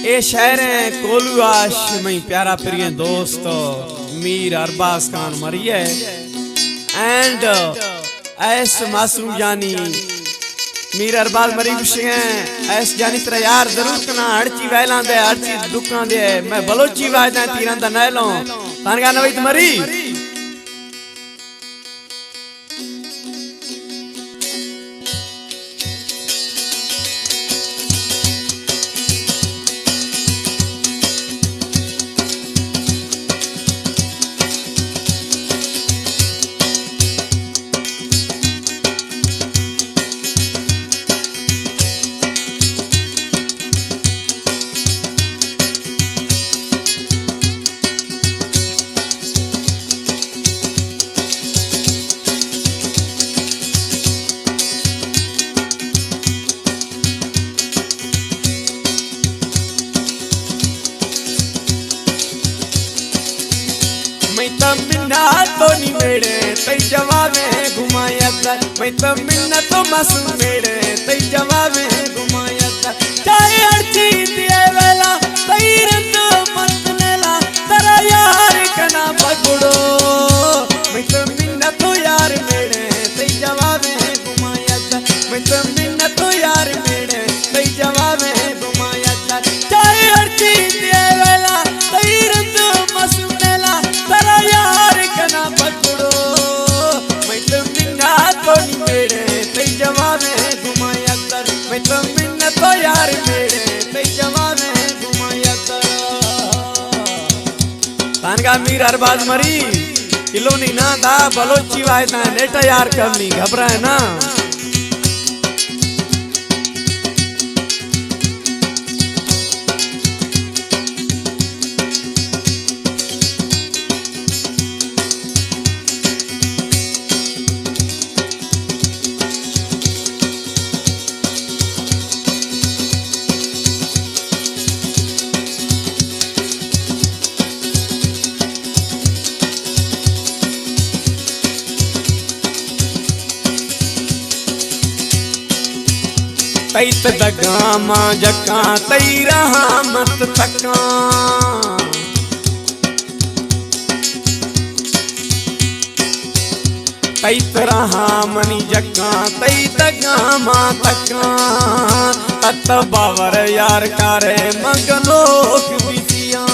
ए शहर है कोलुआश मई प्यारा प्रिय दोस्त मीर अरबाज खान मरिए एंड ऐस मासूम जानी मीर अरबाज मरी ऐस जानी तेरा यार जरूर कना हर चीज वैला दे हर चीज दुखा दे मैं बलोची वाजदा तीरन दा नैलो तानगा नवैत मरी मिन्ना तो नी मेरे तई जवाबे घुमाया कर मैं तो मिन्ना तो मासूम मेरे तई जवाबे घुमाया कर चाहे हर चीज दिए वेला तई रंग मत नेला तेरा यार कना पकड़ो मैं तो मिन्ना तो यार मेरे तई जवाबे घुमाया कर मैं तो मिन्ना तो यार मेरे तई जवाबे घुमाया कर चाहे हर चीज दिए वेला तई रंग मासूम नेला तेरा यार कना पकड़ो मैं तो मिन्ना तो नी मेरे तई जवाबे घुमाया कर मैं तो मिन्ना तो यार मेरे तई जवाबे घुमाया कर तानगा मीर अरबाज मरी किलो नी ना था बलोची वायदा नेटा यार करनी घबराए ना तई दगामा जका तई रहा मत तका तई रहा मनी जका तई दगामा तका तत बावर यार करे मगलोक बिसिया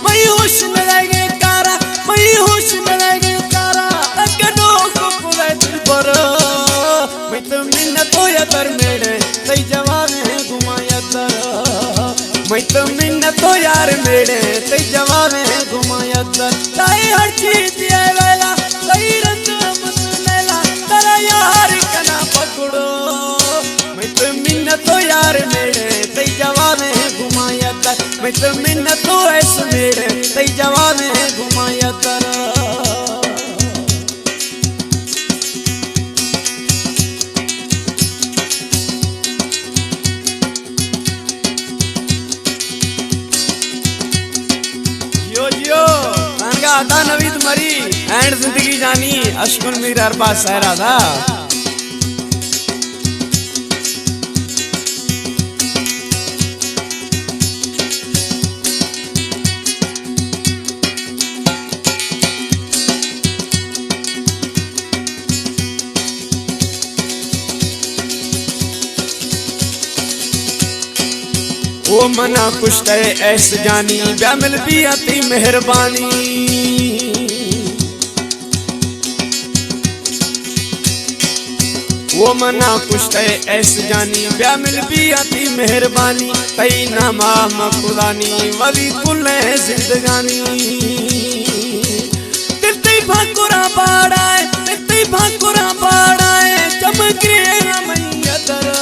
मई होश में लगे कारा मई होश में लगे कारा अगनोक पुरे दिल पर मैं तो मिन्ना तो यार मेरे तई जवाबे घुमाया कर मैं तो मिन्ना तो यार मेरे तई जवाबे घुमाया कर ताई हर चीज दिए वेला तई रंग मत नेला तेरा यार कना पकड़ो मैं तो मिन्ना तो यार मेरे तई जवाबे घुमाया कर मैं तो मिन्ना तो ऐस मेरे तई जवाबे घुमाया कर था नवीद मरी एंड जिंदगी जानी अशकुन मीर अरबाज सहरा था वो मना कुछ है ऐस जानी ब्यामिल भी आती मेहरबानी वो मना कुछ है ऐस जानी ब्यामिल भी आती मेहरबानी तई नामा मकुलानी वली कुल जिंदगानी दिल तई भाकुरा बाड़ाए दिल तई भाकुरा बाड़ाए चमक रे मैया तेरा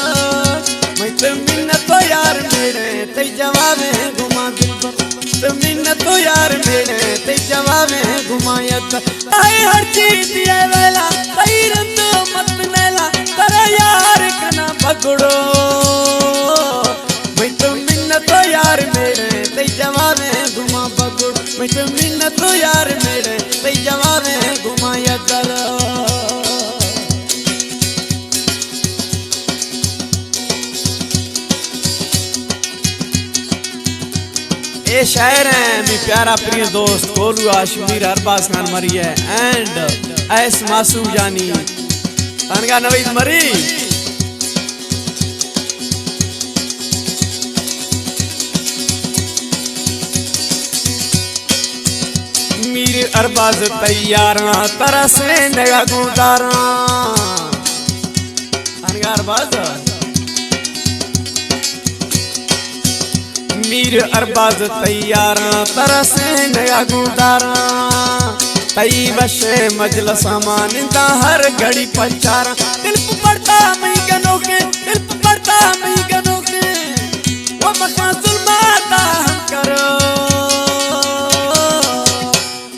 मैं तो मिन्ना तो यार मेरे तई जवाबे घुमा दिल पर मिन्ना तो यार मेरे तई जवाबे घुमाया ताई हर चीज दिए वेला तई रंग मत नेला तेरा यार कना पकड़ो मैं तो मिन्ना तो यार मेरे तई जवाबे घुमा पकड़ो मैं तो मिन्ना तो यार मेरे तई जवाबे घुमाया कर ये शायर है मेरे प्यारा प्रिय दोस्त कोलू आशमीर अरबाज खान मरी है एंड एस मासूम जानी तनगा नवीद मरी। मीर अरबाज तैयारा तरह से नगा गुजारा तनगा अरबाज मीर अरबाज तैयारा तरह से नया गुदारा तई बशे मजल सामान दा हर घड़ी पचारा दिल पड़ता मैं गनों के दिल पड़ता मैं गनों के वो मखा जुल्माता हम करो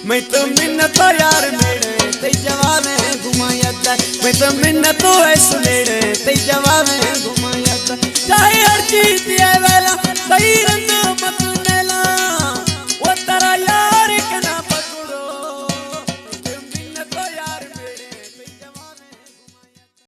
मैं तो मिन्नत यार मेरे ते जवाने घुमाया जाए मैं तो मिन्नत ऐसे